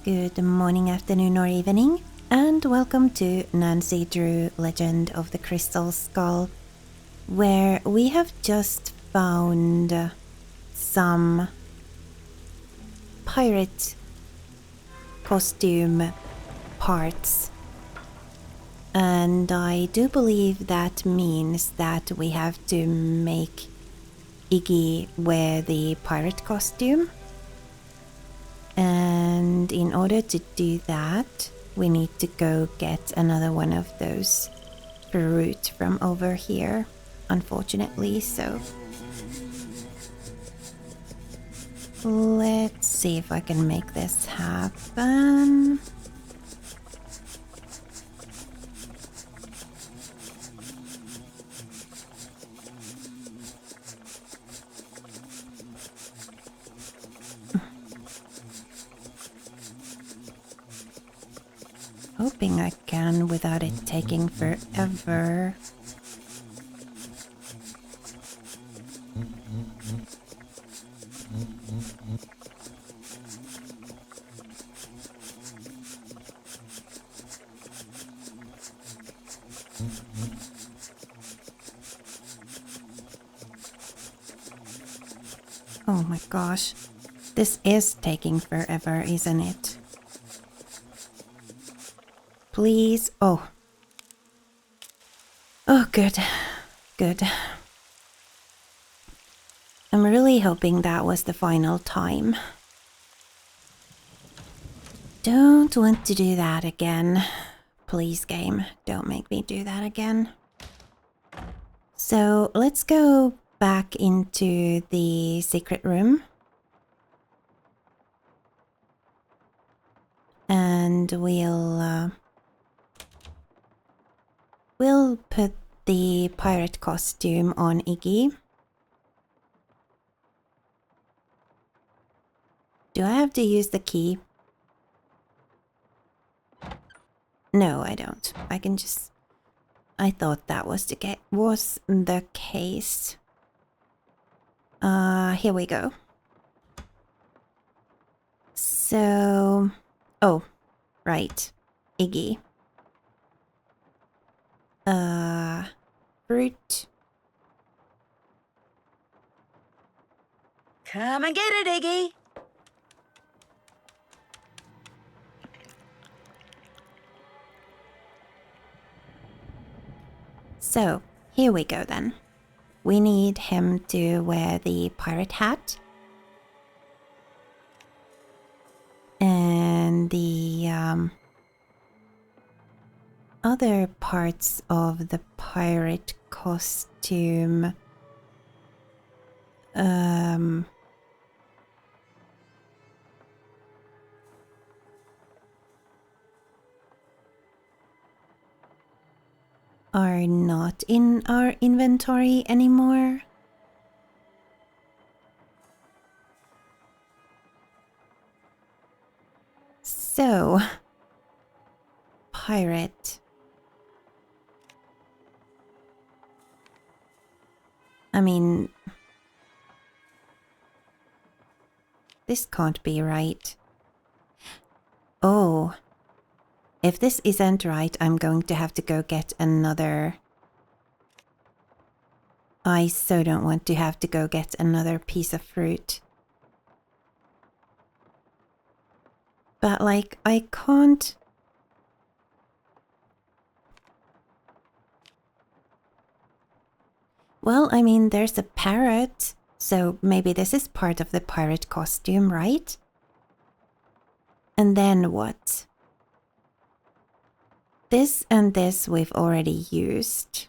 Good morning, afternoon, or evening, and welcome to Nancy Drew Legend of the Crystal Skull, where we have just found some pirate costume parts. And I do believe that means that we have to make Iggy wear the pirate costume. And in order to do that, we need to go get another one of those fruit from over here, unfortunately, so let's see if I can make this happen. Hoping I can without it taking forever. Oh my gosh, this is taking forever, isn't it? Please. Oh, good. Good. I'm really hoping that was the final time. Don't want to do that again. Please, game, don't make me do that again. So let's go back into the secret room. And we'll put the pirate costume on Iggy. Do I have to use the key? No, I don't. I can just... I thought that was the case. Here we go. So... Oh, right. Iggy. Fruit. Come and get it, Iggy. So, here we go then. We need him to wear the pirate hat. And the other parts of the pirate costume are not in our inventory anymore. So, pirate. I mean, this can't be right. Oh, if this isn't right, I'm going to have to go get another. I so don't want to have to go get another piece of fruit. But like, I can't... Well, I mean, there's a parrot, so maybe this is part of the pirate costume, right? And then what? This and this we've already used.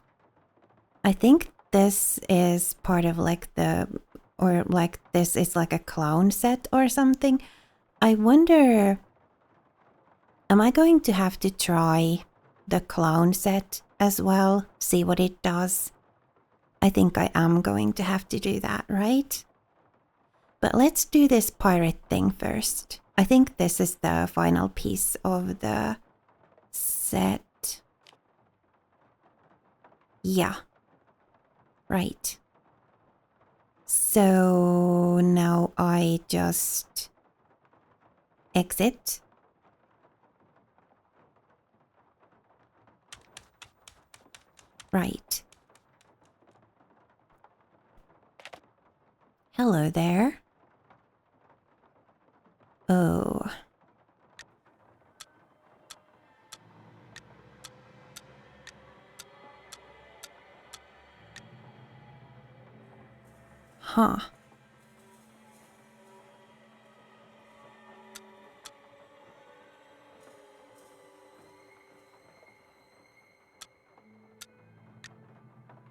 I think this is part of like the... Or like this is like a clown set or something. I wonder... Am I going to have to try the clown set as well? See what it does? I think I am going to have to do that, right? But let's do this pirate thing first. I think this is the final piece of the set. Yeah. Right. So now I just exit Right. Hello there. Oh. Huh.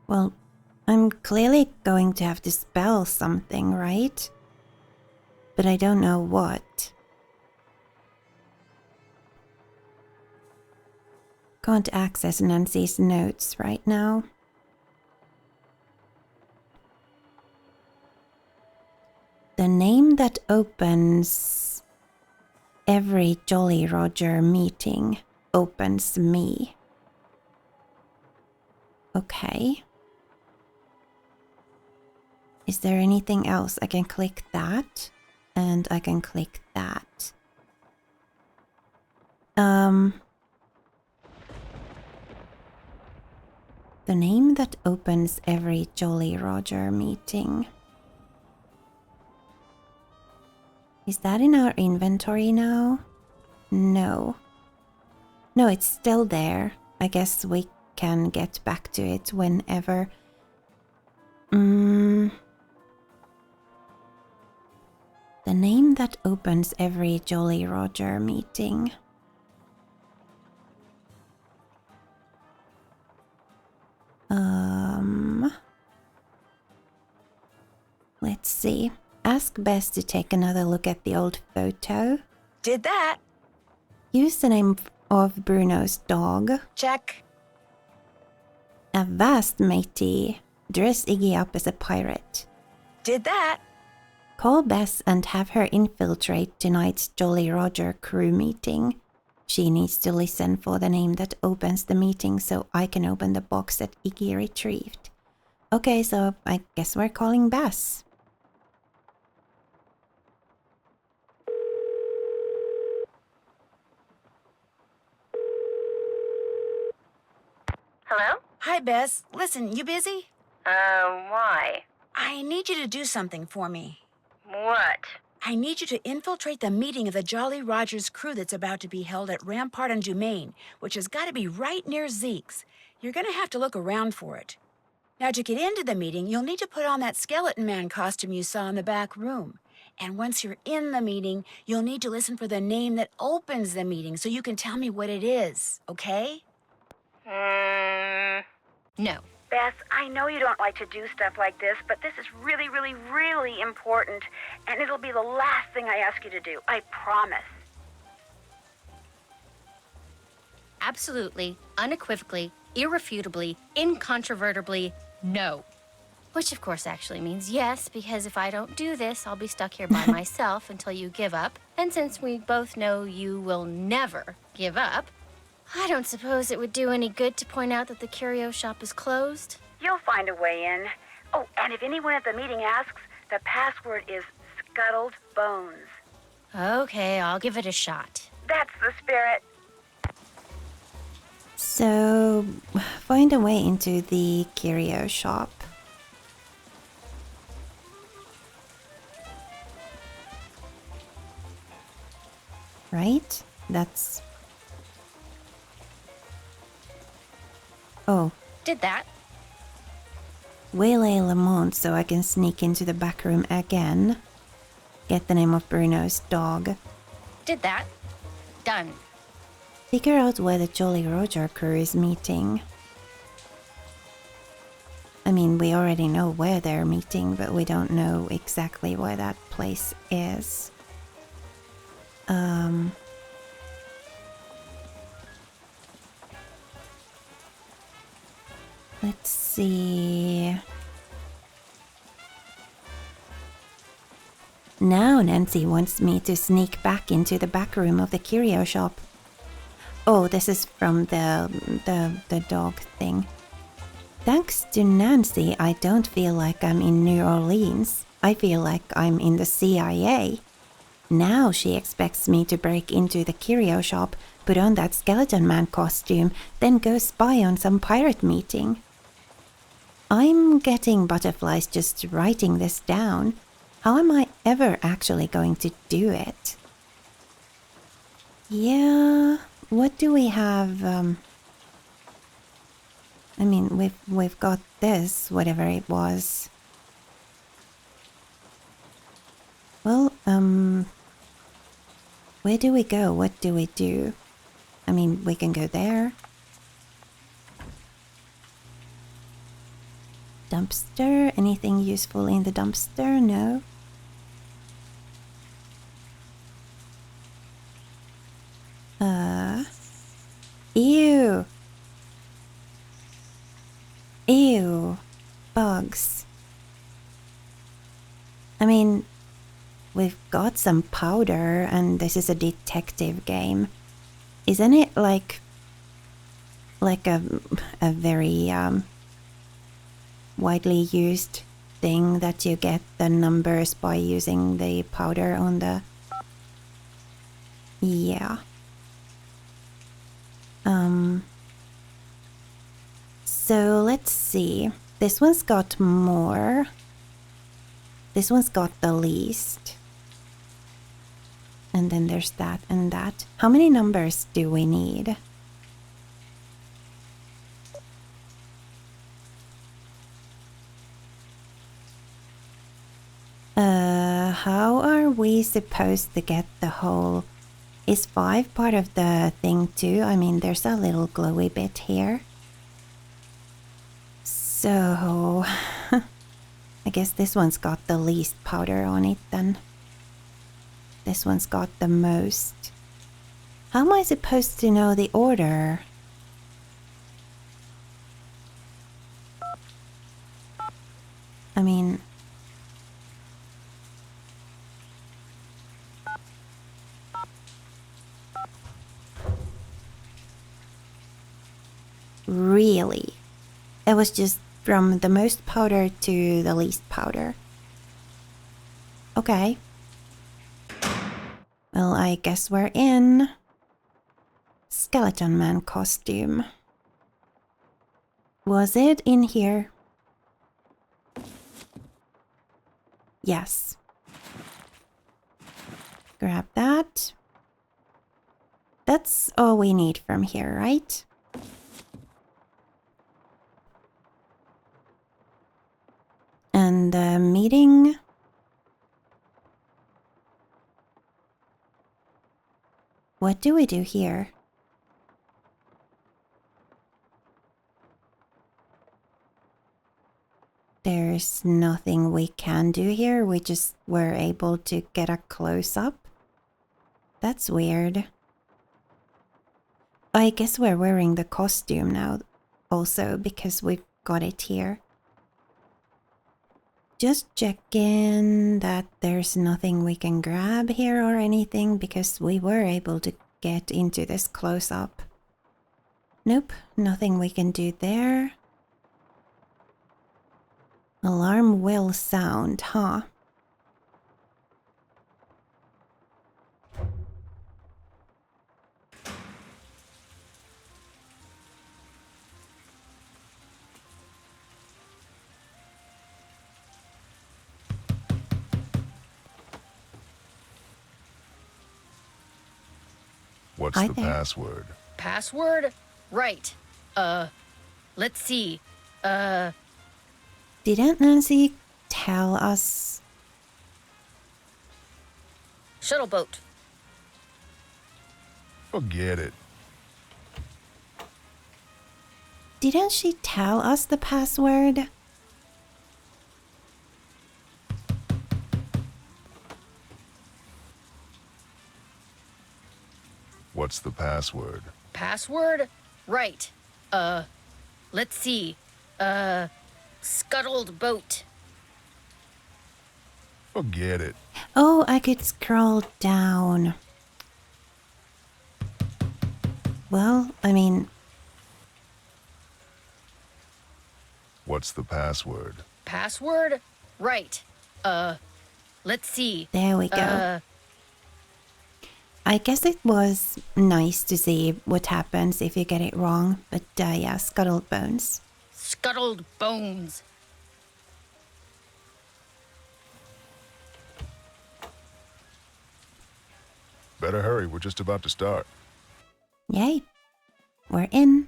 Well, I'm clearly going to have to spell something, right? But I don't know what. Can't access Nancy's notes right now. The name that opens every Jolly Roger meeting opens me. Okay. Is there anything else? I can click that, and I can click that. The name that opens every Jolly Roger meeting. Is that in our inventory now? No. No, it's still there. I guess we can get back to it whenever. The name that opens every Jolly Roger meeting. Let's see. Ask Bess to take another look at the old photo. Did that. Use the name of Bruno's dog. Check. Avast, matey. Dress Iggy up as a pirate. Did that. Call Bess and have her infiltrate tonight's Jolly Roger crew meeting. She needs to listen for the name that opens the meeting so I can open the box that Iggy retrieved. Okay, so I guess we're calling Bess. Hello? Hi, Bess. Listen, you busy? Why? I need you to do something for me. What? I need you to infiltrate the meeting of the Jolly Rogers crew that's about to be held at Rampart and Dumaine, which has got to be right near Zeke's. You're going to have to look around for it. Now, to get into the meeting, you'll need to put on that skeleton man costume you saw in the back room. And once you're in the meeting, you'll need to listen for the name that opens the meeting so you can tell me what it is, okay? No. Bess, I know you don't like to do stuff like this, but this is really, really, really important, and it'll be the last thing I ask you to do. I promise. Absolutely, unequivocally, irrefutably, incontrovertibly, no. Which of course actually means yes, because if I don't do this, I'll be stuck here by myself until you give up. And since we both know you will never give up, I don't suppose it would do any good to point out that the curio shop is closed. You'll find a way in. Oh, and if anyone at the meeting asks, the password is Scuttled Bones. Okay, I'll give it a shot. That's the spirit. So, find a way into the curio shop. Right? That's... Oh. Did that. Waylay Lamont so I can sneak into the back room again. Get the name of Bruno's dog. Did that. Done. Figure out where the Jolly Roger crew is meeting. I mean, we already know where they're meeting, but we don't know exactly where that place is. Let's see. Now Nancy wants me to sneak back into the back room of the curio shop. Oh, this is from the dog thing. Thanks to Nancy, I don't feel like I'm in New Orleans. I feel like I'm in the CIA. Now she expects me to break into the curio shop, put on that skeleton man costume, then go spy on some pirate meeting. I'm getting butterflies just writing this down. How am I ever actually going to do it? Yeah, what do we have? I mean, we've got this, whatever it was. Well, where do we go? What do we do? I mean, we can go there. Dumpster? Anything useful in the dumpster? No. Ew. Ew. Bugs. I mean, we've got some powder and this is a detective game. Isn't it like a very widely used thing that you get the numbers by using the powder on the... Yeah. So let's see. This one's got more. This one's got the least. And then there's that and that. How many numbers do we need? How are we supposed to get the whole... Is 5 part of the thing too? I mean, there's a little glowy bit here. So... I guess this one's got the least powder on it then. This one's got the most. How am I supposed to know the order? I mean... Really? It was just from the most powder to the least powder. Okay. Well, I guess we're in. Skeleton Man costume. Was it in here? Yes. Grab that. That's all we need from here, right? And the meeting... What do we do here? There's nothing we can do here. We just were able to get a close-up. That's weird. I guess we're wearing the costume now also because we've got it here. Just checking that there's nothing we can grab here or anything because we were able to get into this close-up. Nope, nothing we can do there. Alarm will sound, huh? What's Hi the there. password? Password? Right. Let's see. Didn't Nancy tell us? Shuttle boat. Forget it. Didn't she tell us the password? What's the password? Password? Right. Let's see. Scuttled boat. Forget it. Oh, I could scroll down. Well, I mean... What's the password? Password? Right. Let's see. There we go. I guess it was nice to see what happens if you get it wrong, but yeah, scuttled bones. scuttled bones. Better hurry, we're just about to start. Yay. We're in.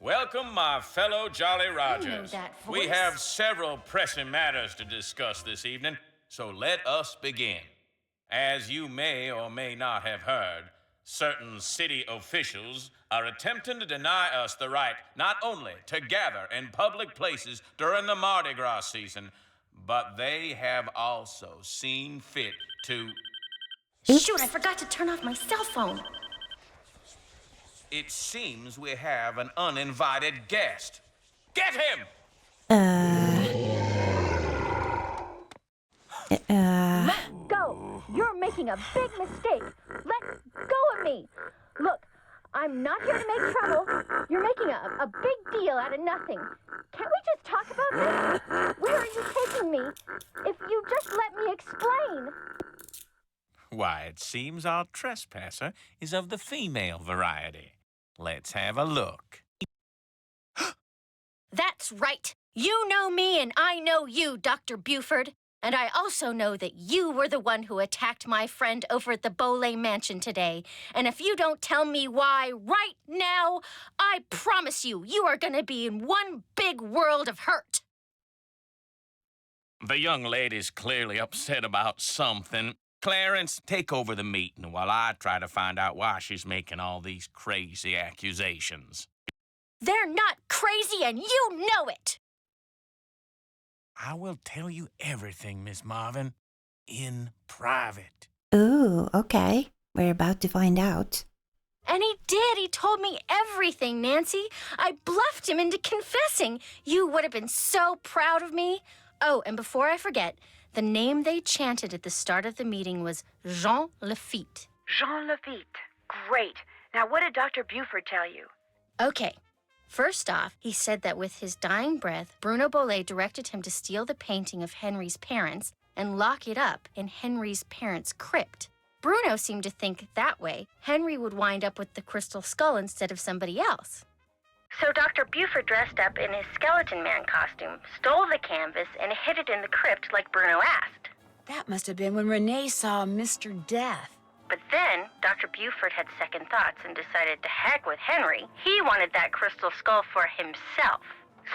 Welcome, my fellow Jolly Rogers. that We voice. have several pressing matters to discuss this evening, so let us begin. As you may or may not have heard, certain city officials are attempting to deny us the right not only to gather in public places during the Mardi Gras season, but they have also seen fit to... Shoot, I forgot to turn off my cell phone. It seems we have an uninvited guest. Get him! Go! You're making a big mistake. Let go of me. Look, I'm not here to make trouble. You're making a big deal out of nothing. Can't we just talk about this? Where are you taking me? If you just let me explain. Why, it seems our trespasser is of the female variety. Let's have a look. That's right. You know me and I know you, Dr. Buford. And I also know that you were the one who attacked my friend over at the Beaulay Mansion today. And if you don't tell me why right now, I promise you, you are going to be in one big world of hurt. The young lady's clearly upset about something. Clarence, take over the meeting while I try to find out why she's making all these crazy accusations. They're not crazy and you know it. I will tell you everything, Miss Marvin, in private. Ooh, okay. We're about to find out. And he did. He told me everything, Nancy. I bluffed him into confessing. You would have been so proud of me. Oh, and before I forget, the name they chanted at the start of the meeting was Jean Lafitte. Jean Lafitte. Great. Now, what did Dr. Buford tell you? Okay. First off, he said that with his dying breath, Bruno Beaulay directed him to steal the painting of Henry's parents and lock it up in Henry's parents' crypt. Bruno seemed to think that way Henry would wind up with the crystal skull instead of somebody else. So Dr. Buford dressed up in his skeleton man costume, stole the canvas, and hid it in the crypt like Bruno asked. That must have been when Renee saw Mr. Death. But then, Dr. Buford had second thoughts and decided to heck with Henry. He wanted that crystal skull for himself.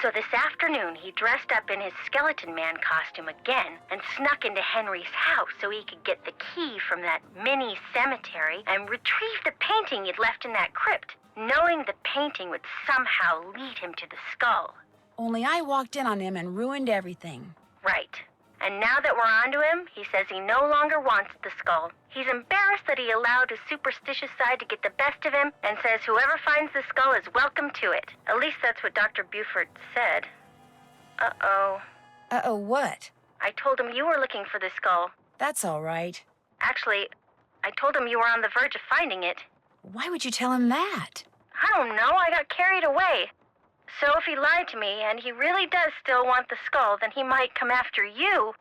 So this afternoon, he dressed up in his skeleton man costume again and snuck into Henry's house so he could get the key from that mini cemetery and retrieve the painting he'd left in that crypt, knowing the painting would somehow lead him to the skull. Only I walked in on him and ruined everything. Right. And now that we're onto him, he says he no longer wants the skull. He's embarrassed that he allowed his superstitious side to get the best of him and says whoever finds the skull is welcome to it. At least that's what Dr. Buford said. Uh-oh. Uh-oh, what? I told him you were looking for the skull. That's all right. Actually, I told him you were on the verge of finding it. Why would you tell him that? I don't know, I got carried away. So if he lied to me, and he really does still want the skull, then he might come after you.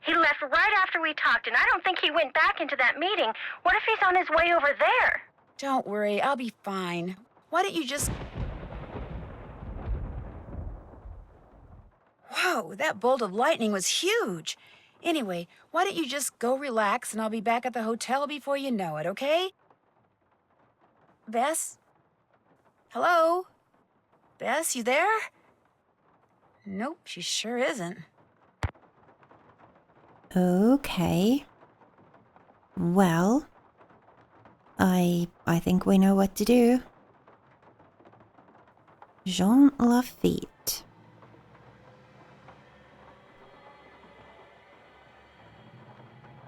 He left right after we talked, and I don't think he went back into that meeting. What if he's on his way over there? Don't worry, I'll be fine. Why don't you just... Whoa, that bolt of lightning was huge. Anyway, why don't you just go relax, and I'll be back at the hotel before you know it, okay? Bess? Hello? Bess, you there? Nope, she sure isn't. Okay. Well, I think we know what to do. Jean Lafitte.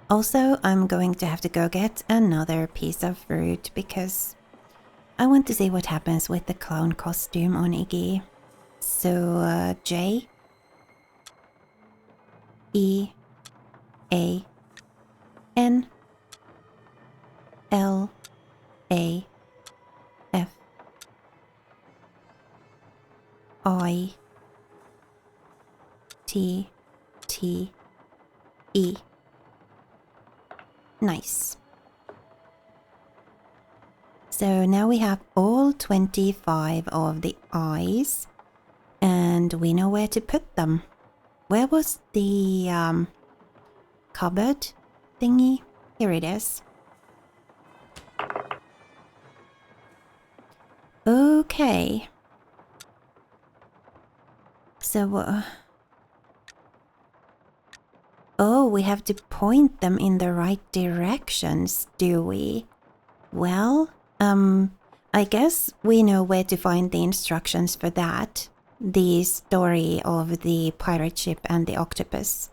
Also, I'm going to have to go get another piece of fruit because I want to see what happens with the clown costume on Iggy. So, J E A N L A F I T T E. Nice. So now we have all 25 of the eyes, and we know where to put them. Where was the cupboard thingy? Here it is. Okay. So, oh, we have to point them in the right directions, do we? Well, I guess we know where to find the instructions for that. The story of the pirate ship and the octopus.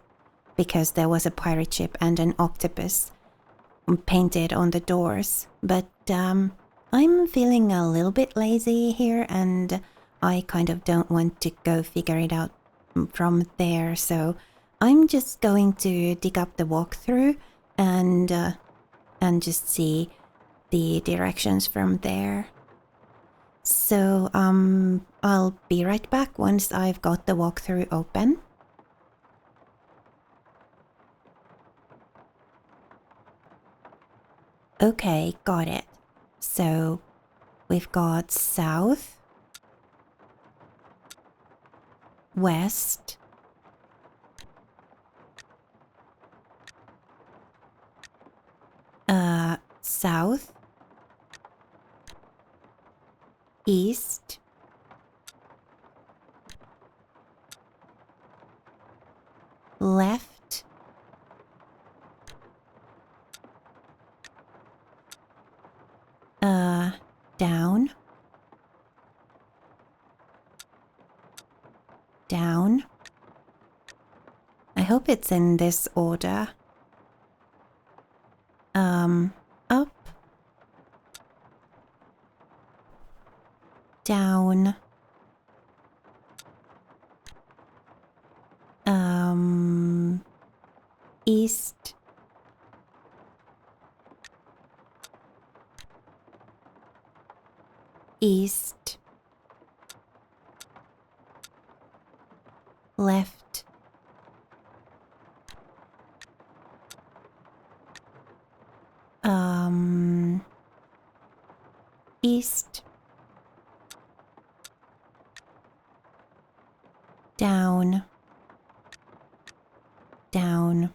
Because there was a pirate ship and an octopus painted on the doors. But, I'm feeling a little bit lazy here and I kind of don't want to go figure it out from there, so I'm just going to dig up the walkthrough and just see the directions from there. So I'll be right back once I've got the walkthrough open. Okay, got it. So we've got south, west, south, east, left, down, down. I hope it's in this order. Up, down, east, east, left, east, down, down,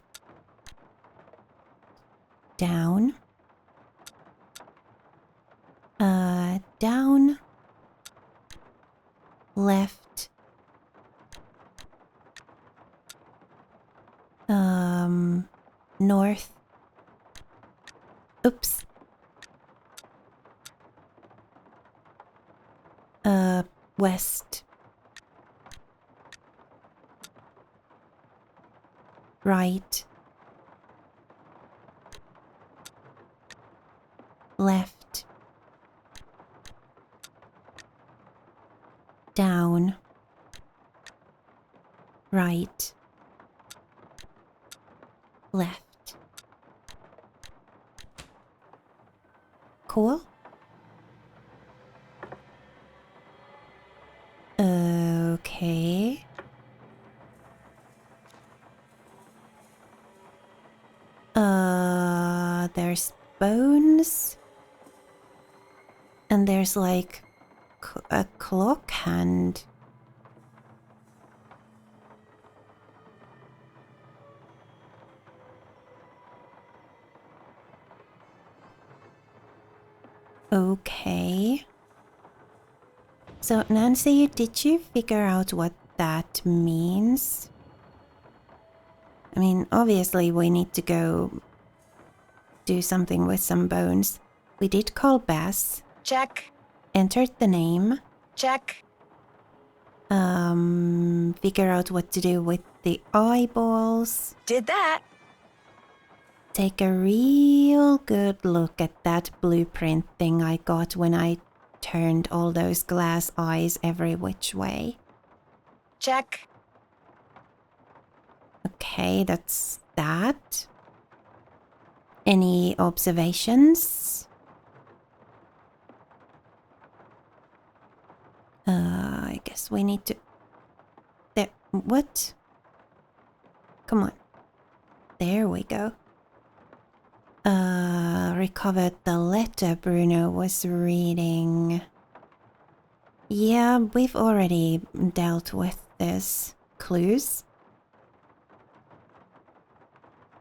down, down, left, north, oops, west, right, left, down, right, left. Cool. Okay. There's bones. And there's like a clock hand. Okay. So, Nancy, did you figure out what that means? I mean, obviously we need to go do something with some bones. We did call Bess. Check. Entered the name. Check. Figure out what to do with the eyeballs. Did that. Take a real good look at that blueprint thing I got when I turned all those glass eyes every which way. Check. Okay, that's that. Any observations? I guess we need to... There, what? Come on. There we go. recovered the letter Bruno was reading. Yeah, we've already dealt with this. Clues?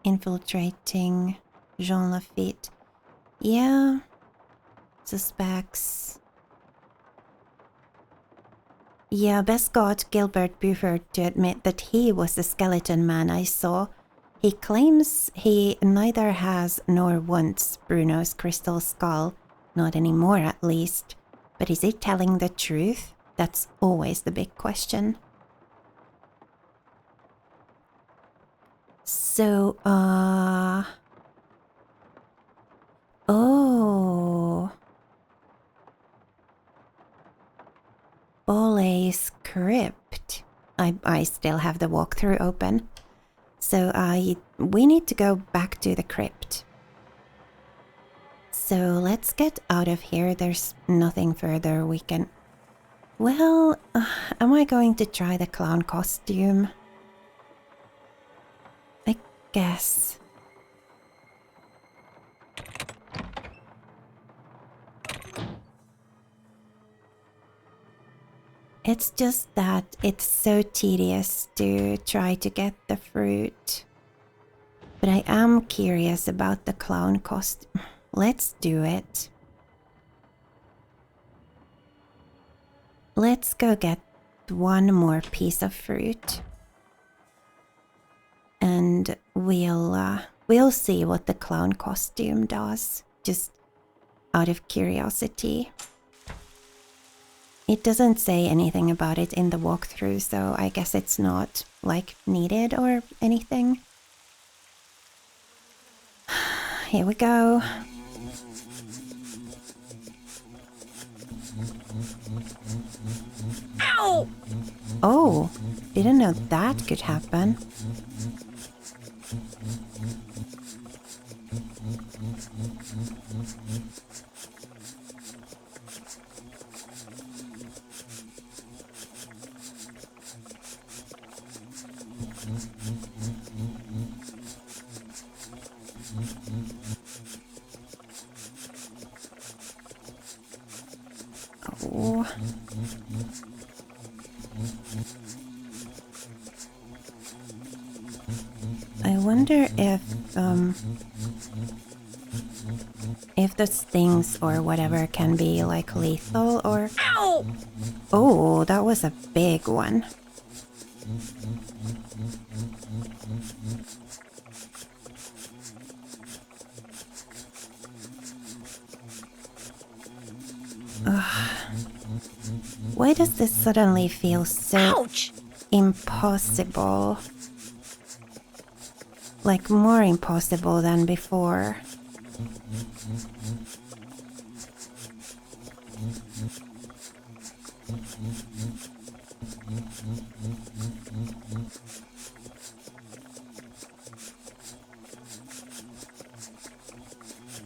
Infiltrating Jean Lafitte. Yeah. Suspects. Yeah, Bess got Gilbert Buford to admit that he was the skeleton man I saw. He claims he neither has nor wants Bruno's crystal skull. Not anymore, at least. But is he telling the truth? That's always the big question. So, oh. Bole's crypt. I still have the walkthrough open. So we need to go back to the crypt. So let's get out of here. There's nothing further we can... Well, am I going to try the clown costume? I guess. It's just that it's so tedious to try to get the fruit. But I am curious about the clown costume. Let's do it. Let's go get one more piece of fruit. And we'll see what the clown costume does. Just out of curiosity. It doesn't say anything about it in the walkthrough, so I guess it's not, like, needed or anything. Here we go. Ow! Oh, didn't know that could happen. Oh. I wonder if the stings or whatever can be like lethal or... Ow! Oh, that was a big one. Ugh. Why does this suddenly feel so Ouch! impossible? Like more impossible than before.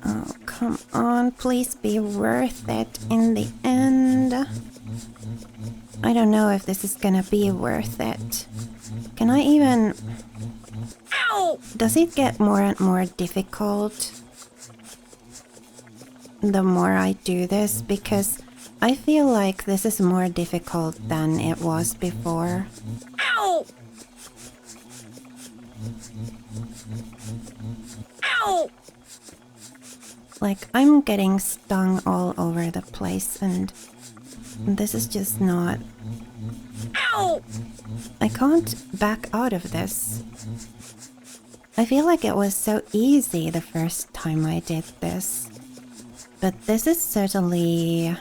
Oh, come on, please be worth it in the end. I don't know if this is gonna be worth it. Can I even... Ow! Does it get more and more difficult the more I do this? Because I feel like this is more difficult than it was before. Ow! Ow! Like, I'm getting stung all over the place and this is just not... Ow! I can't back out of this. I feel like it was so easy the first time I did this. But this is certainly...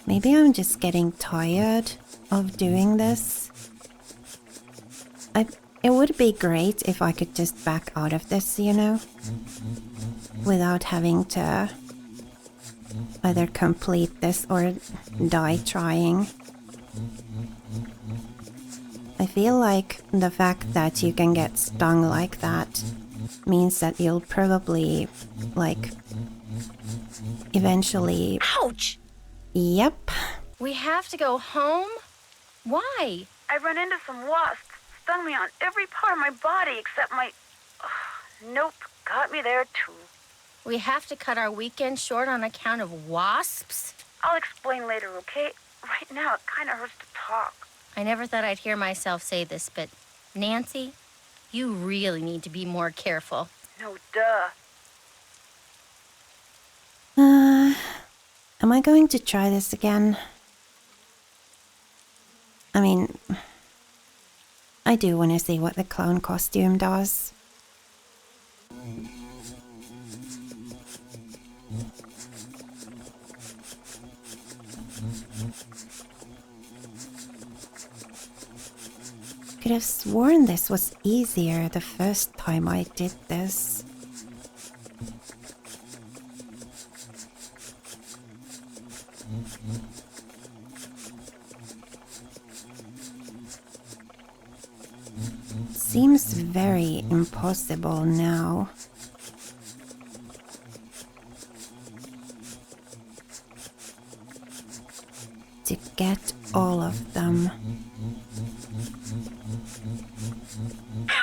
Maybe I'm just getting tired of doing this. It would be great if I could just back out of this, you know? Without having to either complete this or die trying. I feel like the fact that you can get stung like that means that you'll probably, like, eventually... Ouch! Yep. We have to go home? Why? I run into some wasps stung me on every part of my body except my... Nope, got me there too. We have to cut our weekend short on account of wasps? I'll explain later, okay? Right now, it kind of hurts to talk. I never thought I'd hear myself say this, but Nancy, you really need to be more careful. No, duh. Am I going to try this again? I mean, I do want to see what the clown costume does. Could have sworn this was easier the first time I did this. Seems very impossible now. To get all of them.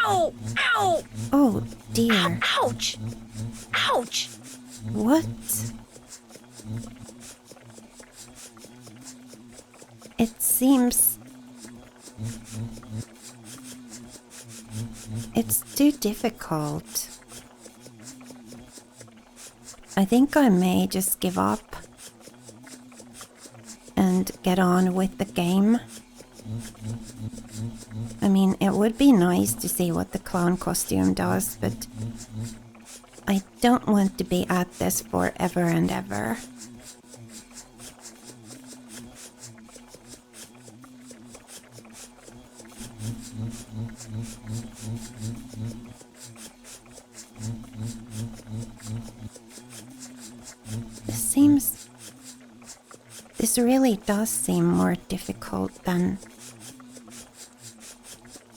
Ow! Ow! Oh dear. Ouch! Ouch! What? It seems... It's too difficult. I think I may just give up and get on with the game. I mean, it would be nice to see what the clown costume does, but I don't want to be at this forever and ever. This really does seem more difficult than...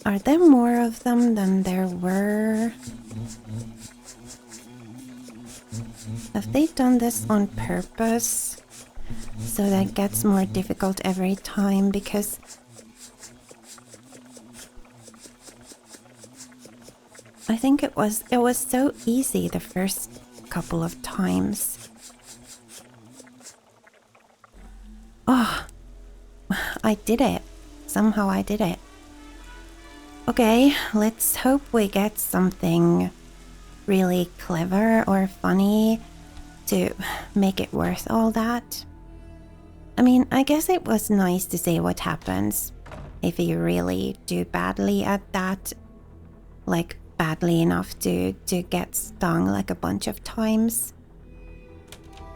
Are there more of them than there were? Have they done this on purpose? So that it gets more difficult every time, because... I think it was so easy the first couple of times. Oh, I did it. Somehow I did it. Okay, let's hope we get something really clever or funny to make it worth all that. I mean, I guess it was nice to see what happens if you really do badly at that. Like, badly enough to get stung like a bunch of times.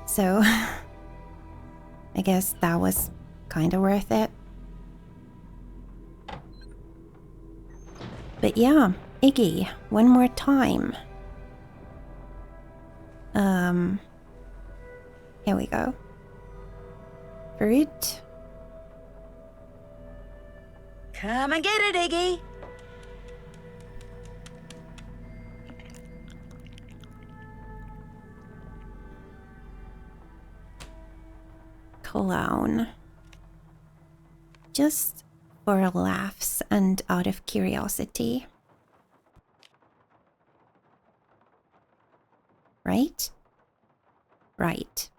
So... I guess that was kind of worth it. But yeah, Iggy, one more time. Here we go. Fruit. Come and get it, Iggy. Clown. Just for laughs and out of curiosity. Right? Right.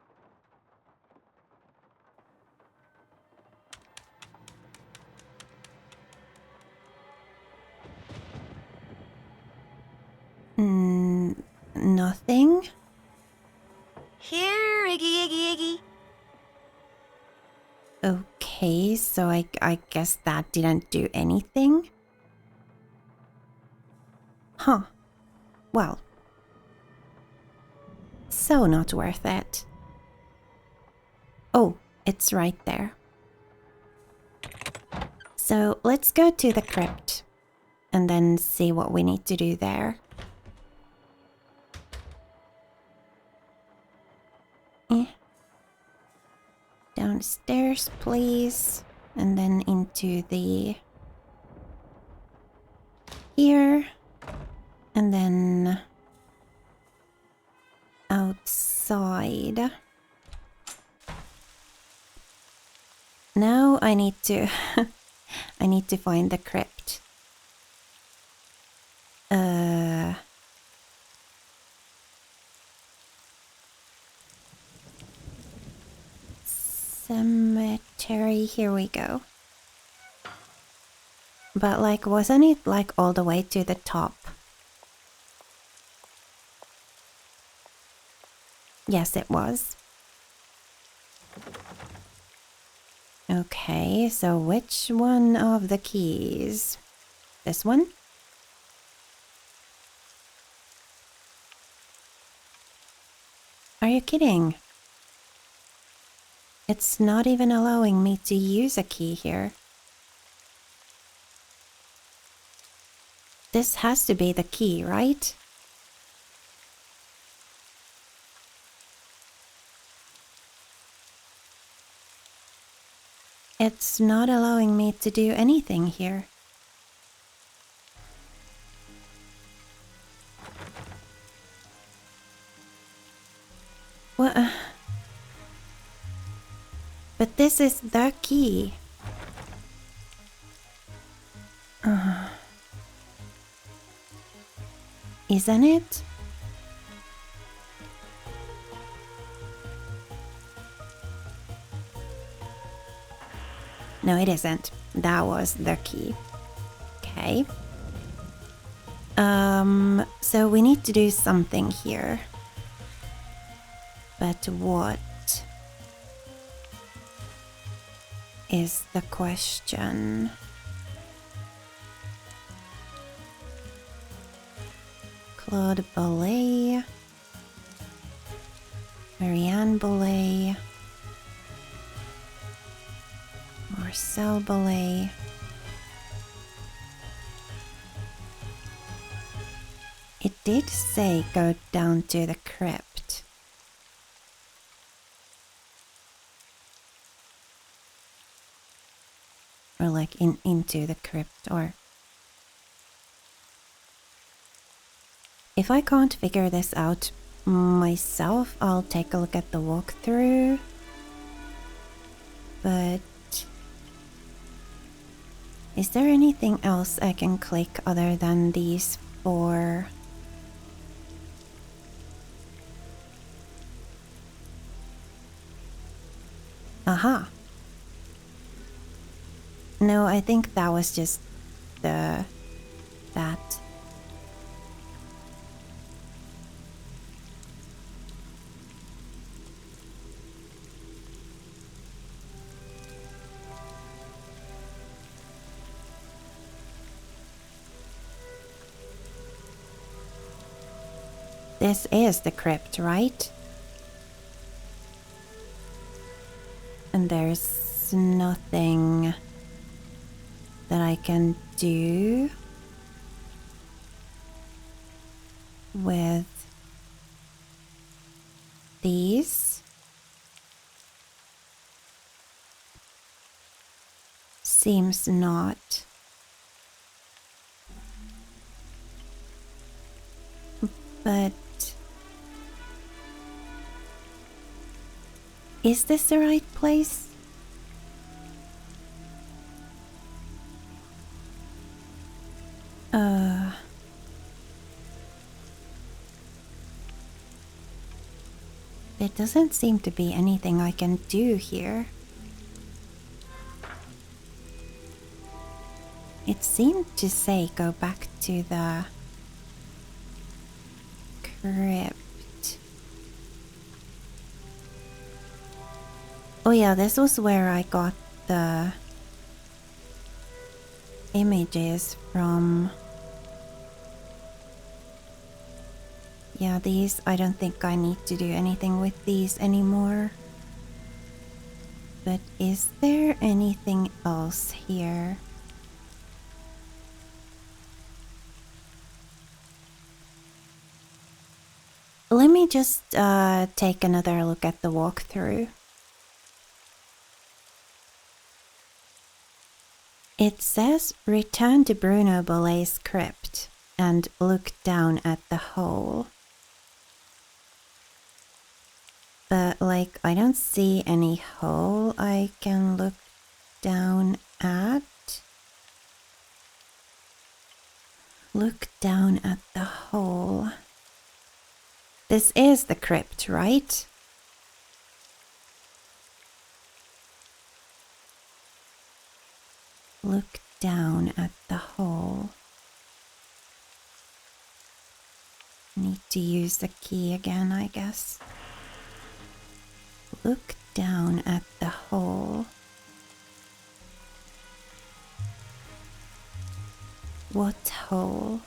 Nothing? Here, Iggy, Iggy, Iggy. Okay, so I guess that didn't do anything? Huh. Well. So not worth it. Oh, it's right there. So let's go to the crypt and then see what we need to do there. Downstairs, please. And then into the... here. And then... outside. Now I need to... I need to find the crypt. Cemetery, here we go. But like, wasn't it like all the way to the top? Yes, it was. Okay, so which one of the keys? This one? Are you kidding? It's not even allowing me to use a key here. This has to be the key, right? It's not allowing me to do anything here. What? But this is the key. Isn't it? No, it isn't. That was the key. Okay. So we need to do something here. But what is the question? Claude Ballet, Marianne Ballet, Marcel Ballet. It did say go down to the crypt. Or like into the crypt, or... If I can't figure this out myself, I'll take a look at the walkthrough. But... is there anything else I can click other than these 4? Aha! No, I think that was just that. This is the crypt, right? And there's nothing that I can do with these. Seems not. But is this the right place? There doesn't seem to be anything I can do here. It seemed to say go back to the crypt. Oh yeah, this was where I got the images from. Yeah, these, I don't think I need to do anything with these anymore. But is there anything else here? Let me just take another look at the walkthrough. It says return to Bruno Ballet's crypt and look down at the hole. But like, I don't see any hole I can look down at. Look down at the hole. This is the crypt, right? Look down at the hole. Need to use the key again, I guess. Look down at the hole. What hole?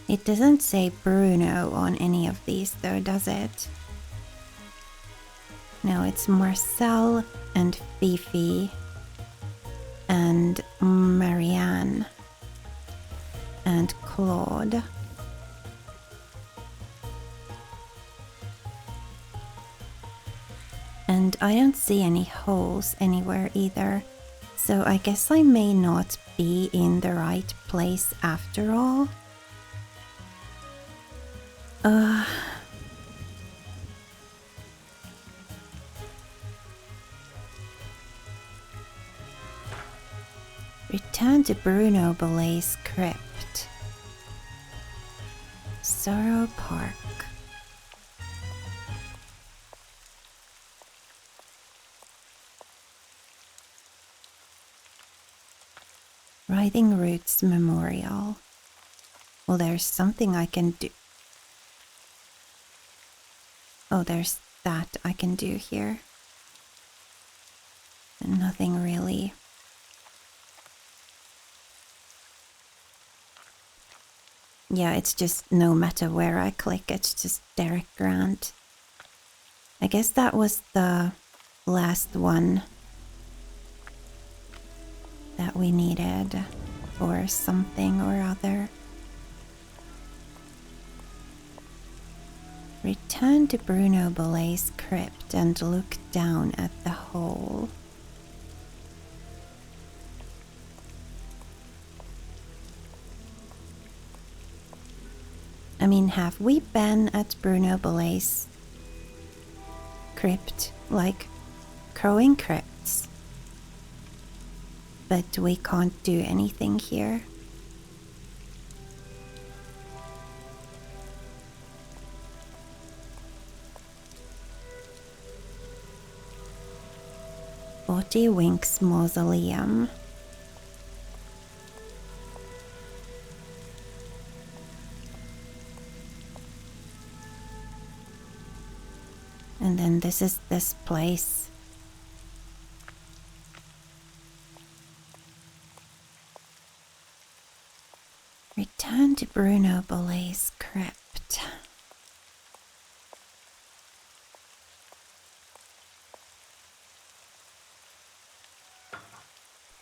It doesn't say Bruno on any of these though, does it? No, it's Marcel and Fifi and Marianne and Claude. And I don't see any holes anywhere either, so I guess I may not be in the right place after all. Return to Bruno Bellay's crypt. Sorrow Park. Riding Roots Memorial. Well, there's something I can do. Oh, there's that I can do here. And nothing really. Yeah, it's just no matter where I click, it's just Derek Grant. I guess that was the last one that we needed for something or other. Return to Bruno Bellay's crypt and look down at the hole. I mean, have we been at Bruno Bellay's crypt, like crowing crypts? But we can't do anything here. Forty Winks Mausoleum. And then this is this place. Return to Bruno Bellay's crypt.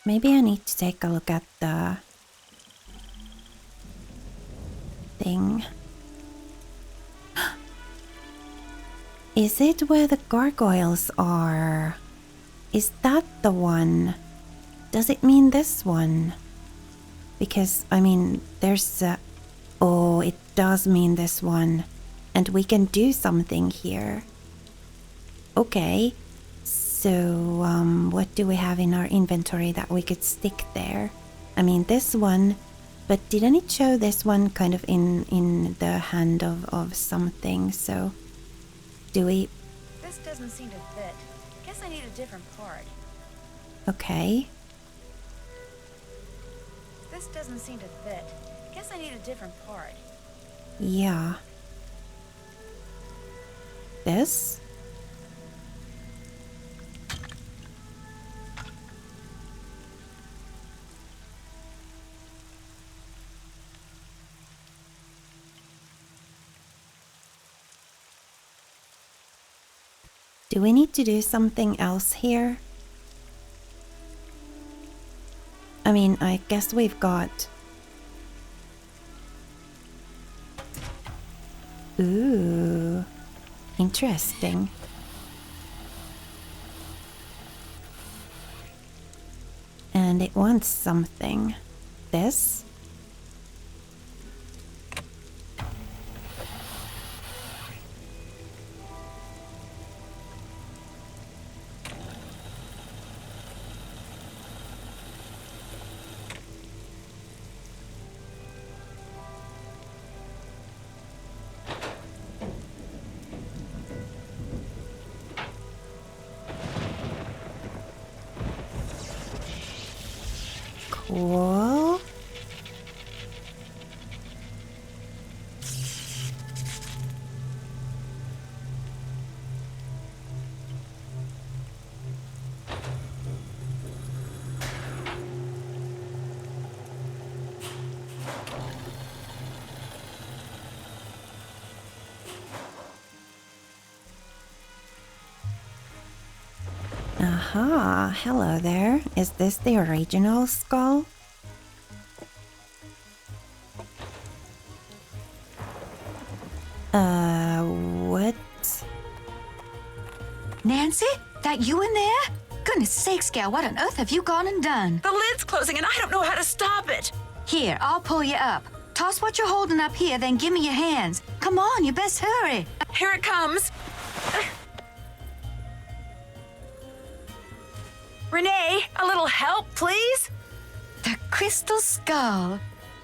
Maybe I need to take a look at the thing. Is it where the gargoyles are? Is that the one? Does it mean this one? Because, I mean, there's a... Oh, it does mean this one. And we can do something here. Okay. So, what do we have in our inventory that we could stick there? I mean, this one... But didn't it show this one kind of in the hand of something? So... Do we... This doesn't seem to fit. Guess I need a different part. Okay. This doesn't seem to fit. Guess I need a different part. Yeah. This? Do we need to do something else here? I mean, I guess we've got... Ooh, interesting. And it wants something. This? Aha, hello there. Is this the original skull? What? Nancy? That you in there? Goodness sakes, gal, what on earth have you gone and done? The lid's closing and I don't know how to stop it. Here, I'll pull you up. Toss what you're holding up here, then give me your hands. Come on, you best hurry. Here it comes. Renee, a little help, please? The crystal skull.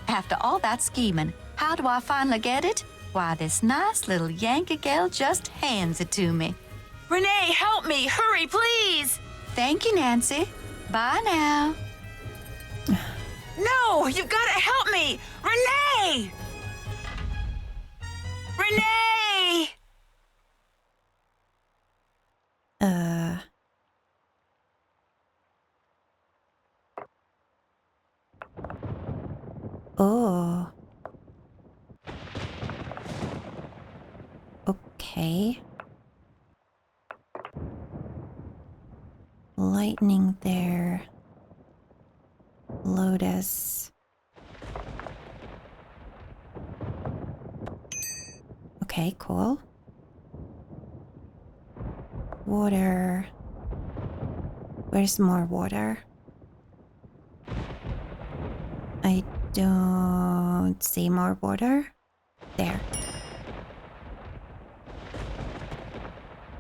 After all that scheming, how do I finally get it? Why, this nice little Yankee gal just hands it to me. Renee, help me. Hurry, please. Thank you, Nancy. Bye now. No, you've got to help me. Renee! Renee! Oh. Okay. Lightning there. Lotus. Okay, cool. Water. Where's more water? I don't see more water. There.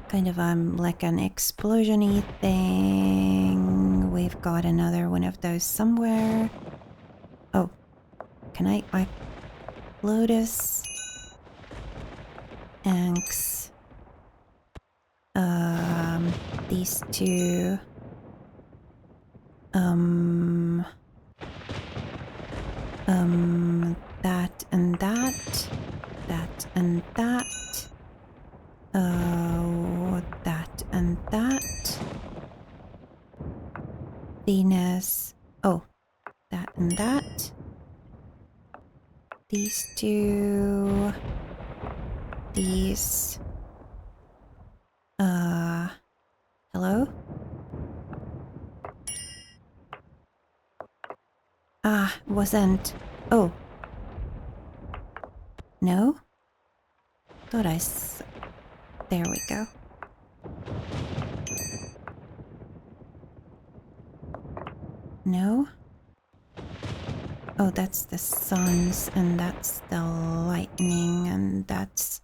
Kind of like an explosion-y thing. We've got another one of those somewhere. Oh, can I Lotus. Anks. These two. That and that. That and that. Oh, that and that. Venus. Oh, that and that. These two. These. Hello? Wasn't. Oh. No? Thought there we go. No? Oh, that's the suns, and that's the lightning, and that's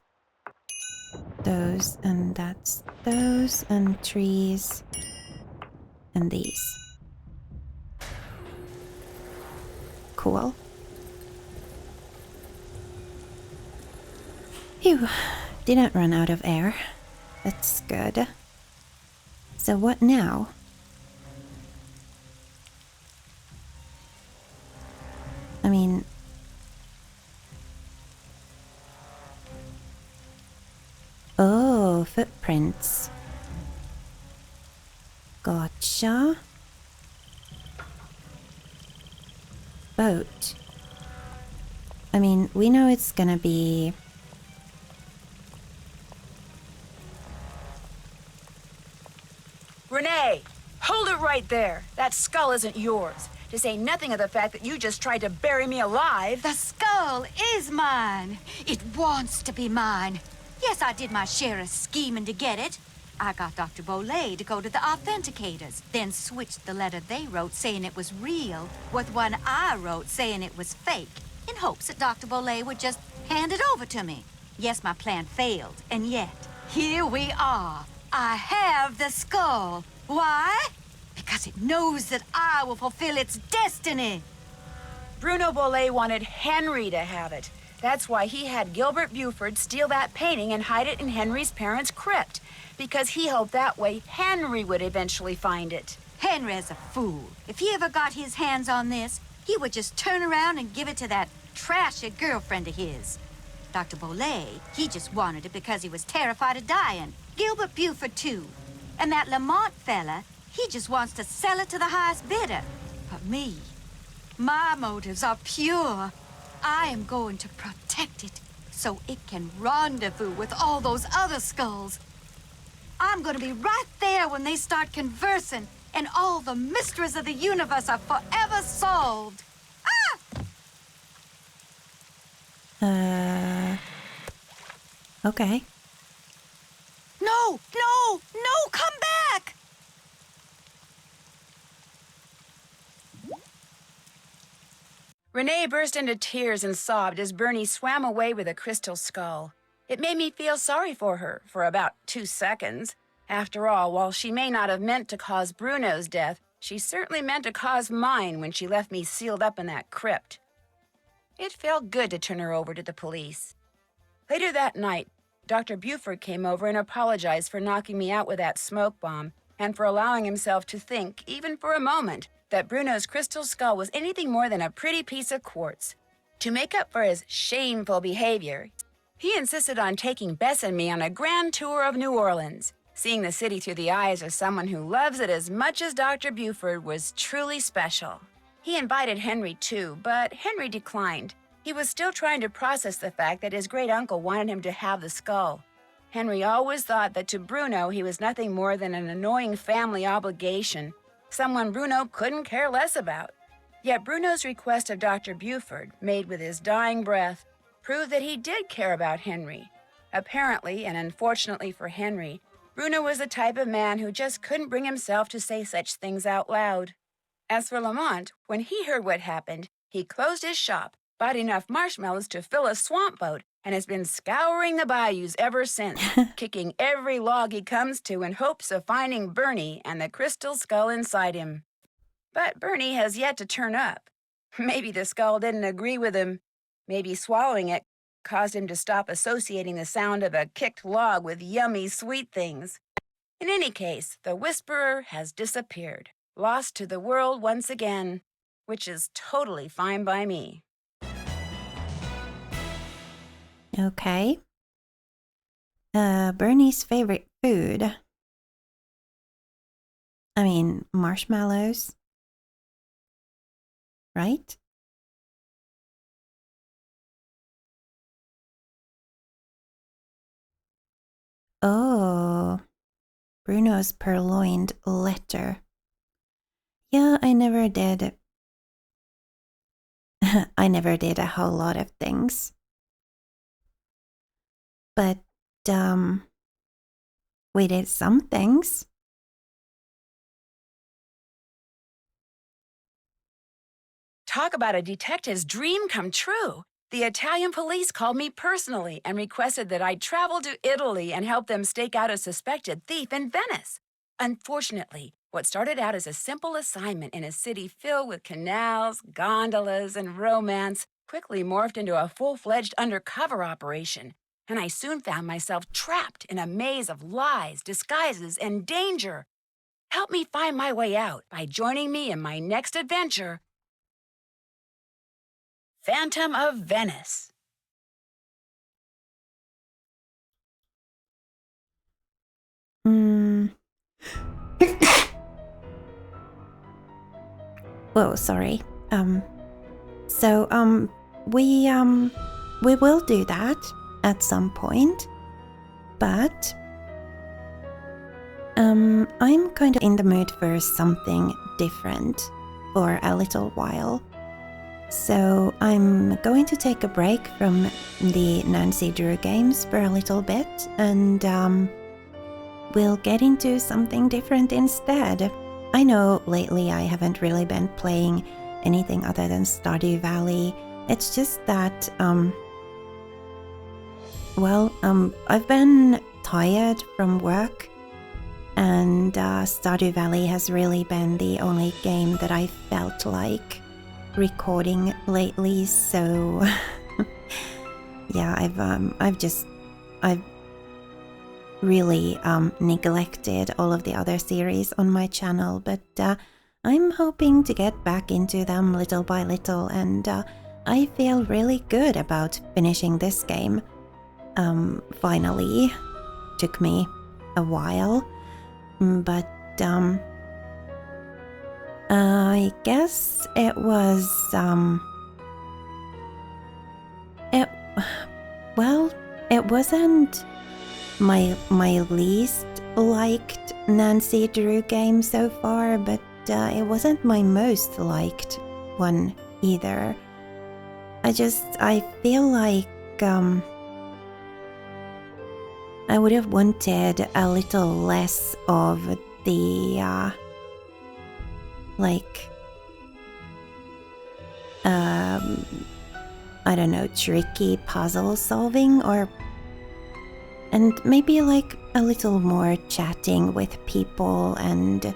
those, and that's those, and trees, and these. Cool. Phew, didn't run out of air. That's good. So what now? I mean... Oh, footprints. Gotcha. Boat. I mean, we know it's gonna be... Renee, hold it right there. That skull isn't yours. To say nothing of the fact that you just tried to bury me alive. The skull is mine. It wants to be mine. Yes, I did my share of scheming to get it. I got Dr. Bolay to go to the authenticators, then switched the letter they wrote saying it was real with one I wrote saying it was fake, in hopes that Dr. Bolay would just hand it over to me. Yes, my plan failed, and yet, here we are. I have the skull. Why? Because it knows that I will fulfill its destiny. Bruno Bolay wanted Henry to have it. That's why he had Gilbert Buford steal that painting and hide it in Henry's parents' crypt. Because he hoped that way Henry would eventually find it. Henry's a fool. If he ever got his hands on this, he would just turn around and give it to that trashy girlfriend of his. Dr. Bolay, he just wanted it because he was terrified of dying. Gilbert Buford, too. And that Lamont fella, he just wants to sell it to the highest bidder. But me, my motives are pure. I am going to protect it so it can rendezvous with all those other skulls. I'm gonna be right there when they start conversing, and all the mysteries of the universe are forever solved. Okay. No, no, no, come back! Renee burst into tears and sobbed as Bernie swam away with a crystal skull. It made me feel sorry for her for about 2 seconds. After all, while she may not have meant to cause Bruno's death, she certainly meant to cause mine when she left me sealed up in that crypt. It felt good to turn her over to the police. Later that night, Dr. Buford came over and apologized for knocking me out with that smoke bomb and for allowing himself to think, even for a moment, that Bruno's crystal skull was anything more than a pretty piece of quartz. To make up for his shameful behavior, he insisted on taking Bess and me on a grand tour of New Orleans. Seeing the city through the eyes of someone who loves it as much as Dr. Buford was truly special. He invited Henry too, but Henry declined. He was still trying to process the fact that his great-uncle wanted him to have the skull. Henry always thought that to Bruno he was nothing more than an annoying family obligation, someone Bruno couldn't care less about. Yet Bruno's request of Dr. Buford, made with his dying breath, proved that he did care about Henry. Apparently, and unfortunately for Henry, Bruno was the type of man who just couldn't bring himself to say such things out loud. As for Lamont, when he heard what happened, he closed his shop, bought enough marshmallows to fill a swamp boat, and has been scouring the bayous ever since, kicking every log he comes to in hopes of finding Bernie and the crystal skull inside him. But Bernie has yet to turn up. Maybe the skull didn't agree with him. Maybe swallowing it caused him to stop associating the sound of a kicked log with yummy sweet things. In any case, the Whisperer has disappeared, lost to the world once again, which is totally fine by me. Okay. Bernie's favorite food. I mean, marshmallows. Right? Oh, Bruno's purloined letter. Yeah, I never did. I never did a whole lot of things. But, we did some things. Talk about a detective's dream come true. The Italian police called me personally and requested that I travel to Italy and help them stake out a suspected thief in Venice. Unfortunately, what started out as a simple assignment in a city filled with canals, gondolas, and romance quickly morphed into a full-fledged undercover operation, and I soon found myself trapped in a maze of lies, disguises, and danger. Help me find my way out by joining me in my next adventure, Phantom of Venice. Whoa, sorry. We will do that at some point, but I'm kind of in the mood for something different for a little while. So I'm going to take a break from the Nancy Drew games for a little bit, and we'll get into something different instead. I know lately I haven't really been playing anything other than Stardew Valley. It's just that, I've been tired from work, and Stardew Valley has really been the only game that I felt like recording lately, so yeah, I've really neglected all of the other series on my channel, but I'm hoping to get back into them little by little, and I feel really good about finishing this game. Finally. Took me a while, but I guess it was it wasn't my least liked Nancy Drew game so far, but it wasn't my most liked one either. I feel like I would have wanted a little less of the I don't know, tricky puzzle solving, and maybe like a little more chatting with people, and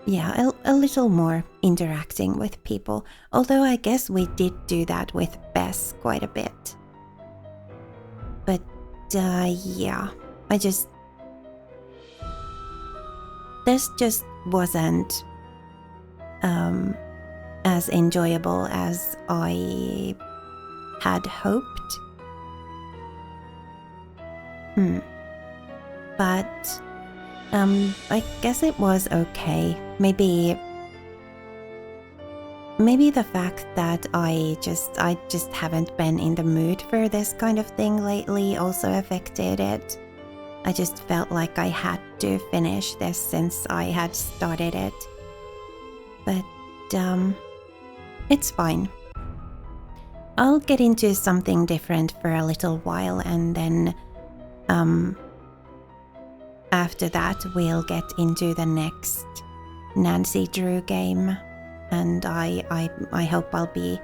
yeah, a little more interacting with people. Although I guess we did do that with Bess quite a bit. But yeah, this just wasn't as enjoyable as I had hoped. But I guess it was okay. Maybe the fact that I just haven't been in the mood for this kind of thing lately also affected it. I just felt like I had to finish this since I had started it. But it's fine. I'll get into something different for a little while, and then after that we'll get into the next Nancy Drew game, and I hope I'll be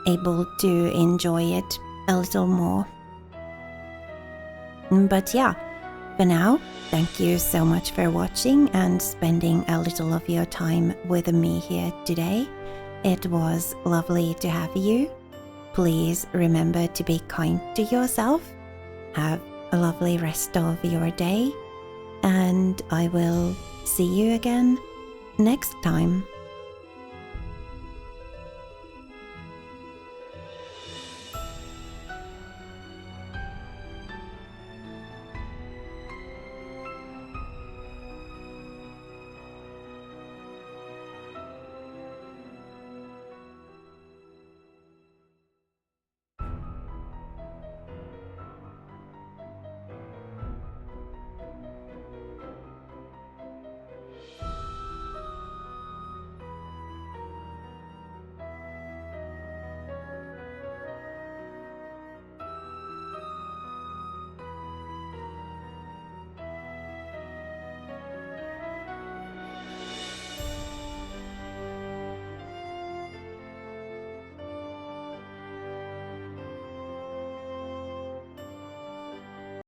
able to enjoy it a little more. But yeah, for now, thank you so much for watching and spending a little of your time with me here today. It was lovely to have you. Please remember to be kind to yourself. Have a lovely rest of your day, and I will see you again next time.